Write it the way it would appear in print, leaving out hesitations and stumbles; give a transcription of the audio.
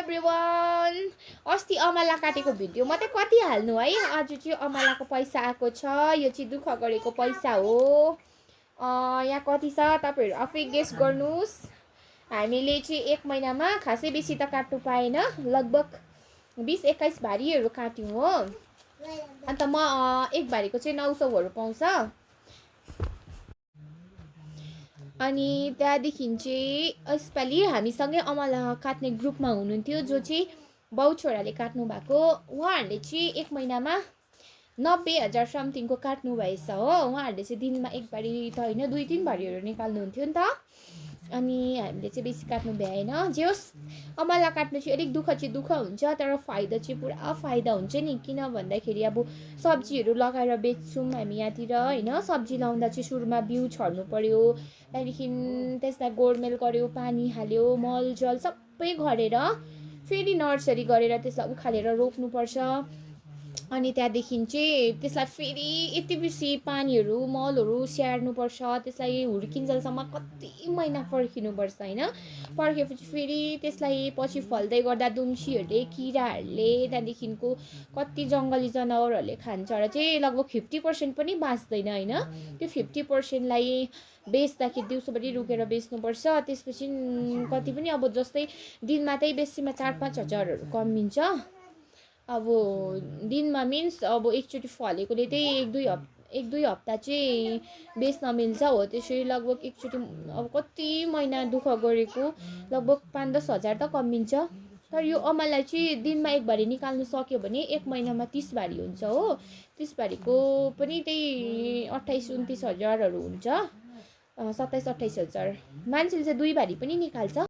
Everyone. अस्ति अमला काटेको भिडियो मात्रै कति हाल्नु है, आज चाहिँ अमलाको पैसा आएको छ। यो चाहिँ दुःख गरेको पैसा हो। यहाँ कति छ तपाईहरु आफै गेस गर्नुस्। हामीले चाहिँ एक महिनामा खासै बेसी त काट्नु पाएन, लगभग 20-21 भारीहरू काट्यौं हो। अन्त म एक भारीको चाहिँ 900 पाउँछ। अनि त्यहाँदेखि चाहिँ यसपालि हामीसँगै अमला काट्ने ग्रुपमा हुनुहुन्थ्यो जो चाहिँ बाउ छोराले काट्नु भएको। उहाँहरूले चाहिँ एक महिनामा 90,000 समथिङको काट्नु भएछ हो। उहाँहरूले चाहिँ दिनमा एक भारी त होइन 2-3 भारीहरू निकाल्नुहुन्थ्यो नि त। अनि हामीले चाहिँ बेसी काट्नु भ्याएन। जे होस् अमला काट्नु चाहिँ अलिक दुःख हुन्छ, तर फाइदा चाहिँ पुरा फाइदा हुन्छ नि। किन भन्दाखेरि अब सब्जीहरू लगाएर बेच्छौँ हामी यहाँतिर होइन। सब्जी लाउँदा चाहिँ सुरुमा बिउ छर्नु पर्यो, त्यहाँदेखि त्यसलाई गोडमेल गर्यो, पानी हाल्यो, मलजल सबै गरेर फेरि नर्सरी गरेर त्यसलाई उखालेर रोप्नुपर्छ। अनि त्यहाँदेखि चाहिँ त्यसलाई फेरि यति बेसी पानीहरू मलहरू स्याहार्नुपर्छ। त्यसलाई हुर्किन्जेलसम्म कति महिना पर्खिनुपर्छ होइन। पर्खेपछि फेरि त्यसलाई पछि फल्दै गर्दा दुम्सीहरूले, किराहरूले, त्यहाँदेखिको कति जङ्गली जनावरहरूले खान्छ र चाहिँ लगभग 50% पनि बाँच्दैन होइन। त्यो 50%लाई बेच्दाखेरि दिउँसोभरि रुकेर बेच्नुपर्छ। त्यसपछि कति पनि अब जस्तै दिनमा चाहिँ बेसीमा 4-5 हजारहरू कमिन्छ। अब दिनमा मिन्स अब एकचोटि फलेकोले चाहिँ एक दुई हप्ता चाहिँ बेच्न मिल्छ हो। त्यसरी लगभग एकचोटि अब कति महिना दुःख गरेको लगभग 5-10 हजार त कमिन्छ। तर यो अमलाई चाहिँ दिनमा एक भारी निकाल्नु सक्यो भने एक महिनामा 30 भारी हुन्छ हो। 30 भारीको पनि त्यही 28-29 हजारहरू हुन्छ, 27-28 हजार। मान्छेले चाहिँ 2 भारी पनि निकाल्छ।